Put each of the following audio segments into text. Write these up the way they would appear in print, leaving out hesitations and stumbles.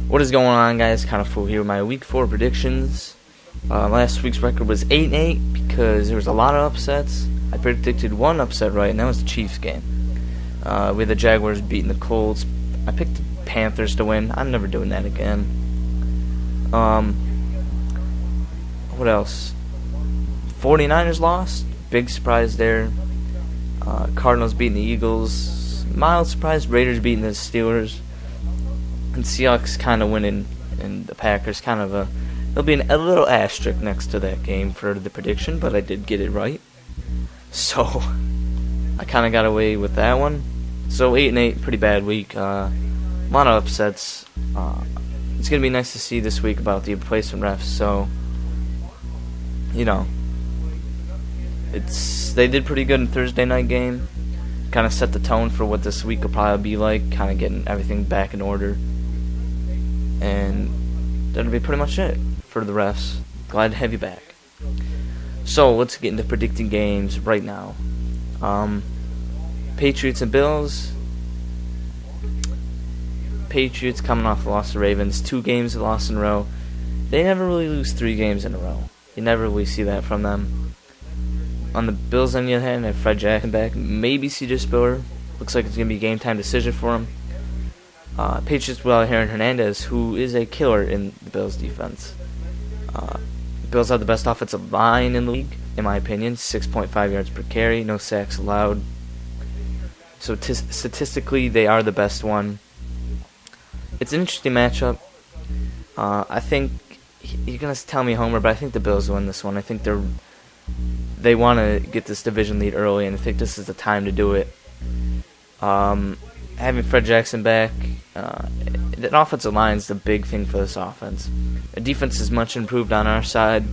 What is going on, guys? Kind of Fool here with my Week 4 predictions. Last week's record was 8-8 because there was a lot of upsets. I predicted one upset right, and that was the Chiefs game. We had the Jaguars beating the Colts. I picked the Panthers to win. I'm never doing that again. What else? 49ers lost. Big surprise there. Cardinals beating the Eagles. Mild surprise. Raiders beating the Steelers. And Seahawks kind of winning, and the Packers kind of there'll be a little asterisk next to that game for the prediction, but I did get it right. So I kind of got away with that one. So 8-8, pretty bad week. A lot of upsets. It's gonna be nice to see this week about the replacement refs. So they did pretty good in Thursday night game. Kind of set the tone for what this week will probably be like. Kind of getting everything back in order. And that'll be pretty much it for the refs. Glad to have you back. So let's get into predicting games right now. Patriots and Bills. Patriots coming off the loss to Ravens. 2 games they lost in a row. They never really lose 3 games in a row. You never really see that from them. On the Bills, on the other hand, I have Fred Jackson back. Maybe C.J. Spiller. Looks like it's going to be a game time decision for him. Patriots without Aaron Hernandez, who is a killer in the Bills' defense. Bills have the best offensive line in the league, in my opinion. 6.5 yards per carry, no sacks allowed. So statistically, they are the best one. It's an interesting matchup. I think you're gonna tell me Homer, but I think the Bills win this one. I think they want to get this division lead early, and I think this is the time to do it. Having Fred Jackson back, the offensive line is the big thing for this offense. The defense is much improved on our side.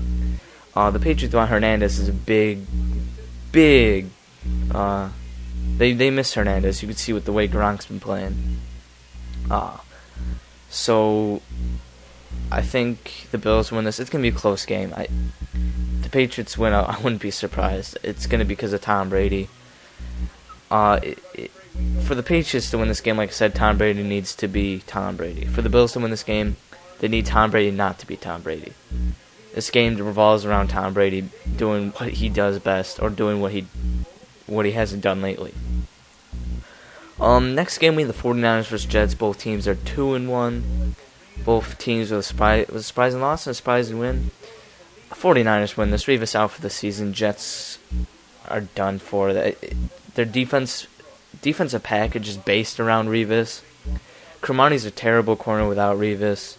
The Patriots without Hernandez is a big. They miss Hernandez. You can see with the way Gronk's been playing. So I think the Bills win this. It's gonna be a close game. The Patriots win. I wouldn't be surprised. It's gonna be because of Tom Brady. For the Patriots to win this game, like I said, Tom Brady needs to be Tom Brady. For the Bills to win this game, they need Tom Brady not to be Tom Brady. This game revolves around Tom Brady doing what he does best, or doing what he hasn't done lately. Next game, we have the 49ers versus Jets. Both teams are 2-1. Both teams with a surprising loss and a surprising win. 49ers win this. Revis out for the season. Jets are done for. Their defensive package is based around Revis. Cromartie's a terrible corner without Revis.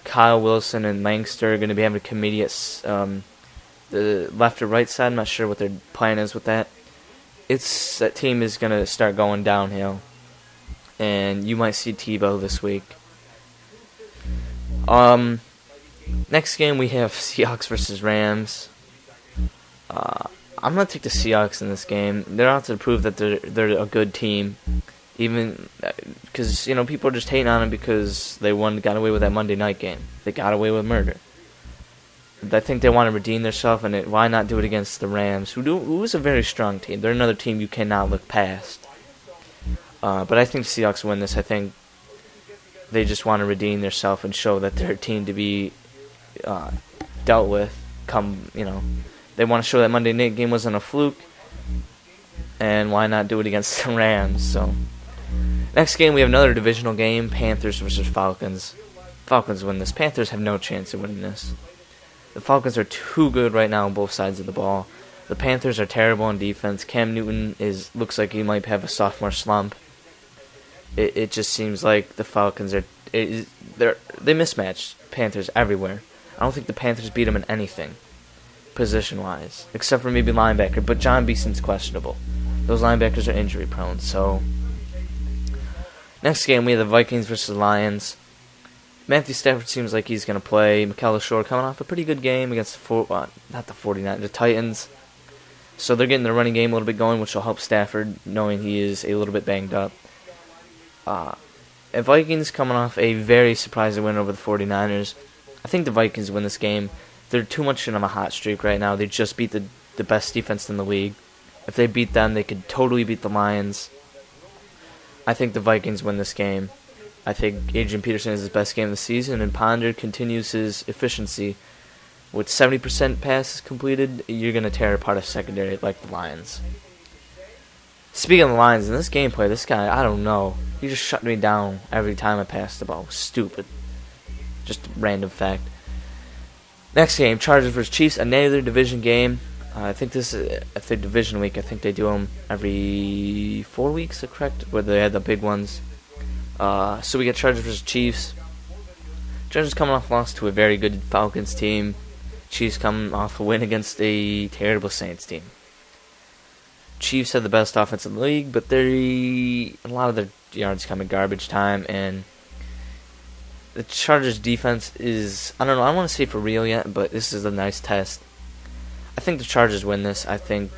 Kyle Wilson and Langster are going to be having a committee at the left or right side. I'm not sure what their plan is with that. That team is going to start going downhill, and you might see Tebow this week. Next game we have Seahawks versus Rams. I'm going to take the Seahawks in this game. They're out to prove that they're a good team, even because people are just hating on them because they got away with that Monday night game. They got away with murder. I think they want to redeem themselves, and why not do it against the Rams, who is a very strong team. They're another team you cannot look past. But I think the Seahawks win this. I think they just want to redeem themselves and show that they're a team to be dealt with. They want to show that Monday night game wasn't a fluke, and why not do it against the Rams? So, next game we have another divisional game: Panthers versus Falcons. Falcons win this. Panthers have no chance of winning this. The Falcons are too good right now on both sides of the ball. The Panthers are terrible on defense. Cam Newton looks like he might have a sophomore slump. It just seems like the Falcons they mismatch Panthers everywhere. I don't think the Panthers beat them in anything, position-wise, except for maybe linebacker. But John Beeson's questionable. Those linebackers are injury-prone. So, next game we have the Vikings versus Lions. Matthew Stafford seems like he's going to play. Mikel Shore coming off a pretty good game against the Titans. So they're getting their running game a little bit going, which will help Stafford, knowing he is a little bit banged up. Vikings coming off a very surprising win over the 49ers. I think the Vikings win this game. They're too much on a hot streak right now. They just beat the best defense in the league. If they beat them, they could totally beat the Lions. I think the Vikings win this game. I think Adrian Peterson is his best game of the season, and Ponder continues his efficiency. With 70% passes completed, you're going to tear apart a secondary like the Lions. Speaking of the Lions, in this gameplay, this guy, I don't know. He just shut me down every time I passed the ball. Stupid. Just a random fact. Next game, Chargers vs. Chiefs, another division game. I think this is a division week. I think they do them every 4 weeks, is correct? Where they had the big ones. So we got Chargers vs. Chiefs. Chargers coming off loss to a very good Falcons team. Chiefs coming off a win against a terrible Saints team. Chiefs had the best offense in the league, but a lot of their yards come in garbage time, and the Chargers defense is, I don't know, I don't want to say for real yet, but this is a nice test. I think the Chargers win this. I think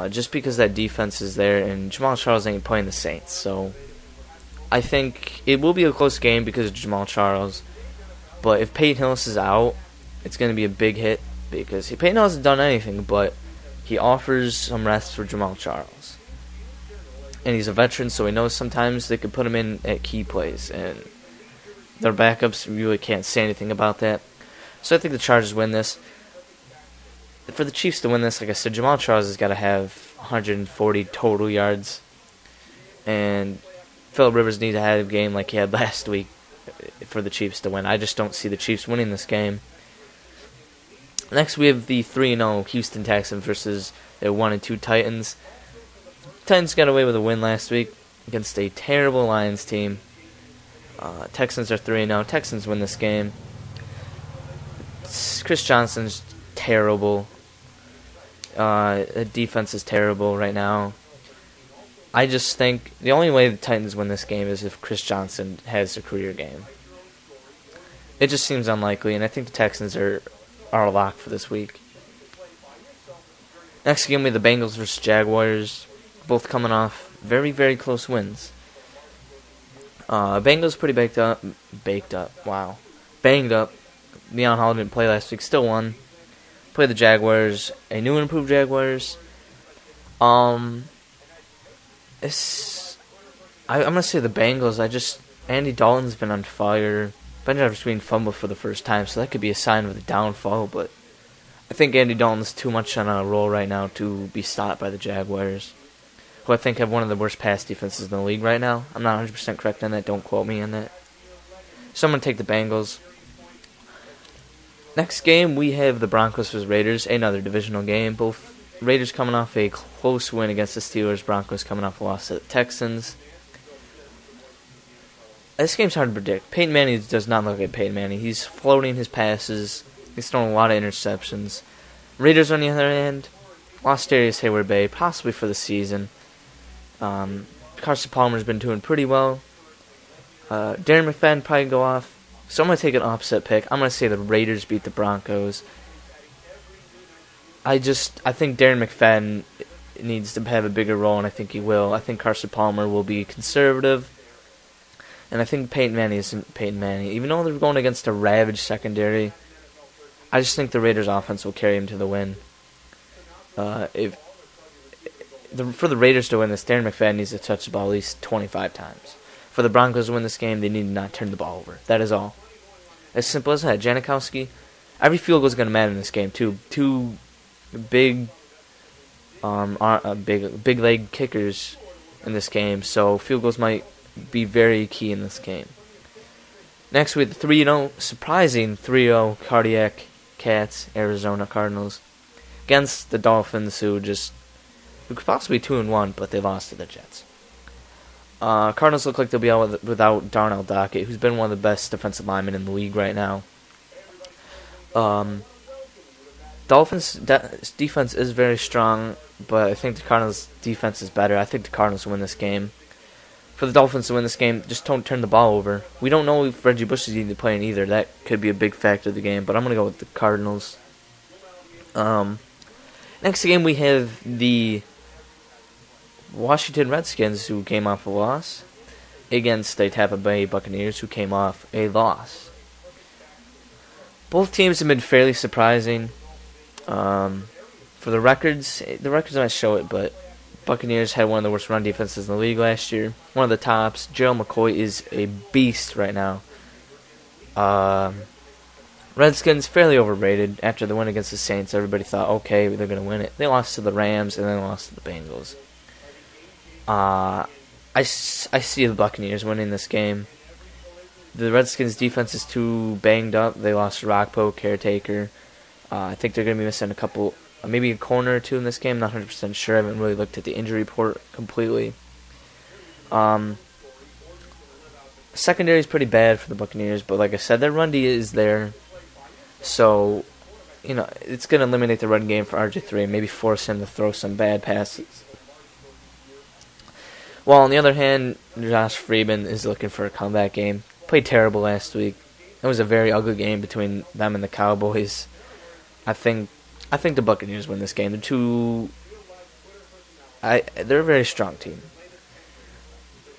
just because that defense is there, and Jamal Charles ain't playing the Saints, so I think it will be a close game because of Jamal Charles. But if Peyton Hillis is out, it's going to be a big hit because Peyton Hillis hasn't done anything, but he offers some rest for Jamal Charles. And he's a veteran, so he knows sometimes they could put him in at key plays. And their backups really can't say anything about that. So I think the Chargers win this. For the Chiefs to win this, like I said, Jamal Charles has got to have 140 total yards. And Phillip Rivers needs to have a game like he had last week for the Chiefs to win. I just don't see the Chiefs winning this game. Next, we have the 3-0 Houston Texans versus the 1-2 Titans. Titans got away with a win last week against a terrible Lions team. Texans are 3-0. Texans win this game. Chris Johnson's terrible. The defense is terrible right now. I just think the only way the Titans win this game is if Chris Johnson has a career game. It just seems unlikely, and I think the Texans are a lock for this week. Next game, we have the Bengals versus Jaguars, both coming off very, very close wins. Bengals pretty banged up. Leon Hall didn't play last week, still won. Play the Jaguars, a new and improved Jaguars. I'm gonna say the Bengals. Andy Dalton's been on fire. Benjamin Green fumbled for the first time, so that could be a sign of the downfall. But I think Andy Dalton's too much on a roll right now to be stopped by the Jaguars, who I think have one of the worst pass defenses in the league right now. I'm not 100% correct on that. Don't quote me on that. So I'm going to take the Bengals. Next game, we have the Broncos vs. Raiders, another divisional game. Both Raiders coming off a close win against the Steelers. Broncos coming off a loss to the Texans. This game's hard to predict. Peyton Manning does not look like Peyton Manning. He's floating his passes. He's throwing a lot of interceptions. Raiders, on the other hand, lost Darius Hayward-Bay, possibly for the season. Carson Palmer's been doing pretty well. Darren McFadden probably go off. So I'm going to take an upset pick. I'm going to say the Raiders beat the Broncos. I think Darren McFadden needs to have a bigger role, and I think he will. I think Carson Palmer will be conservative. And I think Peyton Manning isn't Peyton Manning. Even though they're going against a ravaged secondary, I just think the Raiders' offense will carry him to the win. For the Raiders to win this, Darren McFadden needs to touch the ball at least 25 times. For the Broncos to win this game, they need to not turn the ball over. That is all. As simple as that. Janikowski, every field goal is going to matter in this game, too. Two big leg kickers in this game, so field goals might be very key in this game. Next, we have the 3-0, surprising 3-0 Cardiac Cats, Arizona Cardinals, against the Dolphins, who could possibly be 2-1, but they lost to the Jets. Cardinals look like they'll be out without Darnell Dockett, who's been one of the best defensive linemen in the league right now. Dolphins' defense is very strong, but I think the Cardinals' defense is better. I think the Cardinals will win this game. For the Dolphins to win this game, just don't turn the ball over. We don't know if Reggie Bush is even playing either. That could be a big factor of the game, but I'm going to go with the Cardinals. Next game, we have the Washington Redskins, who came off a loss, against the Tampa Bay Buccaneers, who came off a loss. Both teams have been fairly surprising. For the records might show it, but Buccaneers had one of the worst run defenses in the league last year. One of the tops. Gerald McCoy is a beast right now. Redskins, fairly overrated. After the win against the Saints, everybody thought, okay, they're going to win it. They lost to the Rams, and then lost to the Bengals. I see the Buccaneers winning this game. The Redskins' defense is too banged up. They lost Rockpo, Caretaker. I think they're going to be missing a couple, maybe a corner or two in this game. Not 100% sure. I haven't really looked at the injury report completely. Secondary is pretty bad for the Buccaneers, but like I said, their run D is there. So, it's going to eliminate the run game for RG3 and maybe force him to throw some bad passes. While on the other hand, Josh Freeman is looking for a comeback game. Played terrible last week. It was a very ugly game between them and the Cowboys. I think the Buccaneers win this game. They're a very strong team.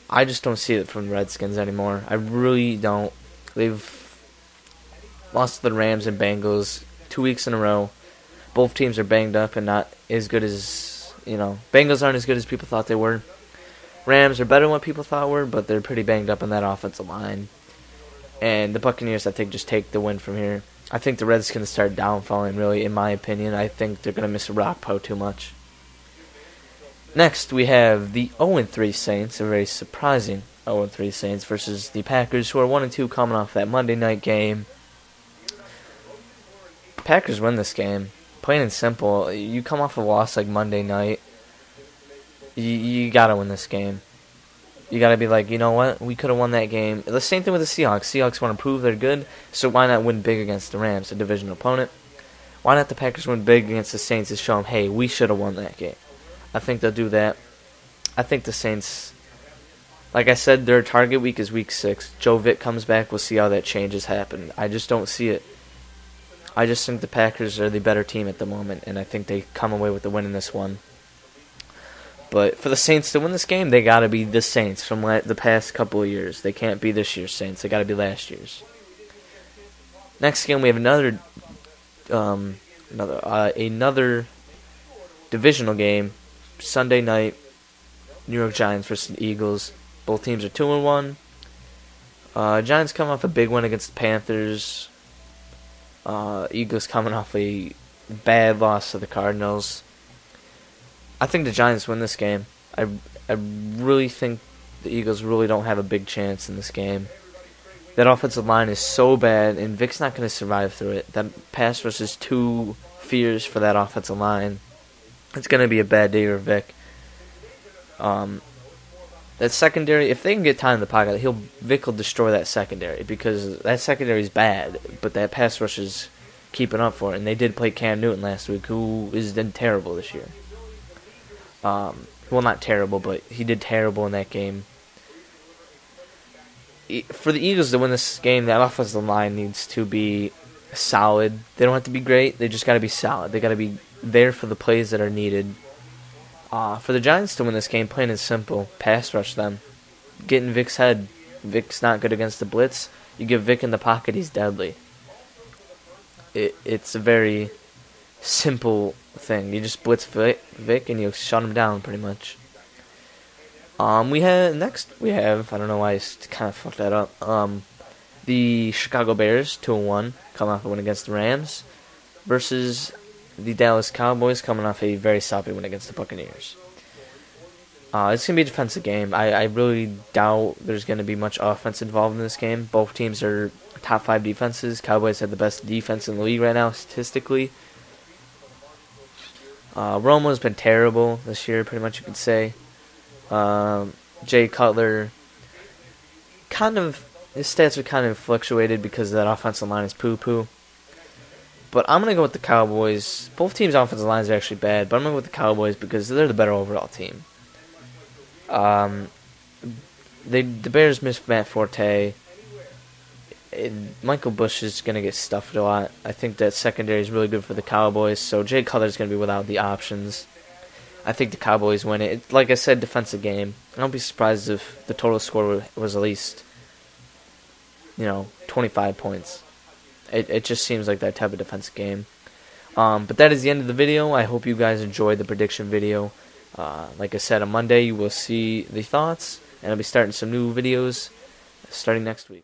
I just don't see it from the Redskins anymore. I really don't. They've lost to the Rams and Bengals 2 weeks in a row. Both teams are banged up and not as good as, Bengals aren't as good as people thought they were. Rams are better than what people thought were, but they're pretty banged up on that offensive line. And the Buccaneers, I think, just take the win from here. I think the Redskins start downfalling, really, in my opinion. I think they're going to miss Rockpo too much. Next, we have the 0-3 Saints, a very surprising 0-3 Saints, versus the Packers, who are 1-2 coming off that Monday night game. Packers win this game. Plain and simple. You come off a loss like Monday night, you got to win this game. You got to be like, you know what? We could have won that game. The same thing with the Seahawks. Seahawks want to prove they're good, so why not win big against the Rams, a division opponent? Why not the Packers win big against the Saints to show them, hey, we should have won that game? I think they'll do that. I think the Saints, like I said, their target week is week 6. Joe Vick comes back. We'll see how that changes happen. I just don't see it. I just think the Packers are the better team at the moment, and I think they come away with the win in this one. But for the Saints to win this game, they got to be the Saints from the past couple of years. They can't be this year's Saints. They got to be last year's. Next game, we have another divisional game. Sunday night, New York Giants versus the Eagles. Both teams are 2-1. Giants come off a big win against the Panthers. Eagles coming off a bad loss to the Cardinals. I think the Giants win this game. I really think the Eagles really don't have a big chance in this game. That offensive line is so bad, and Vic's not going to survive through it. That pass rush is too fierce for that offensive line. It's going to be a bad day for Vic. That secondary, if they can get time in the pocket, Vic will destroy that secondary, because that secondary is bad, but that pass rush is keeping up for it. And they did play Cam Newton last week, who is done terrible this year. Well, not terrible, but he did terrible in that game. For the Eagles to win this game, that offensive line needs to be solid. They don't have to be great. They just got to be solid. They got to be there for the plays that are needed. For the Giants to win this game, plain and simple, pass rush them. Get in Vic's head. Vic's not good against the blitz. You give Vic in the pocket, he's deadly. It's a very simple thing. You just blitz Vic and you shut him down pretty much. We have I don't know why I kind of fucked that up. The Chicago Bears 2-1 coming off a win against the Rams versus the Dallas Cowboys coming off a very sloppy win against the Buccaneers. It's going to be a defensive game. I really doubt there's going to be much offense involved in this game. Both teams are top 5 defenses. Cowboys have the best defense in the league right now, statistically. Romo's been terrible this year, pretty much you could say. Jay Cutler, his stats are kind of fluctuated because that offensive line is poo-poo. But I'm going to go with the Cowboys. Both teams' offensive lines are actually bad, but I'm going to go with the Cowboys because they're the better overall team. The Bears missed Matt Forte. Michael Bush is going to get stuffed a lot. I think that secondary is really good for the Cowboys, so Jay Cutler is going to be without the options. I think the Cowboys win it. Like I said, defensive game. I don't be surprised if the total score was at least, 25 points. It just seems like that type of defensive game. But that is the end of the video. I hope you guys enjoyed the prediction video. Like I said, on Monday you will see the thoughts, and I'll be starting some new videos starting next week.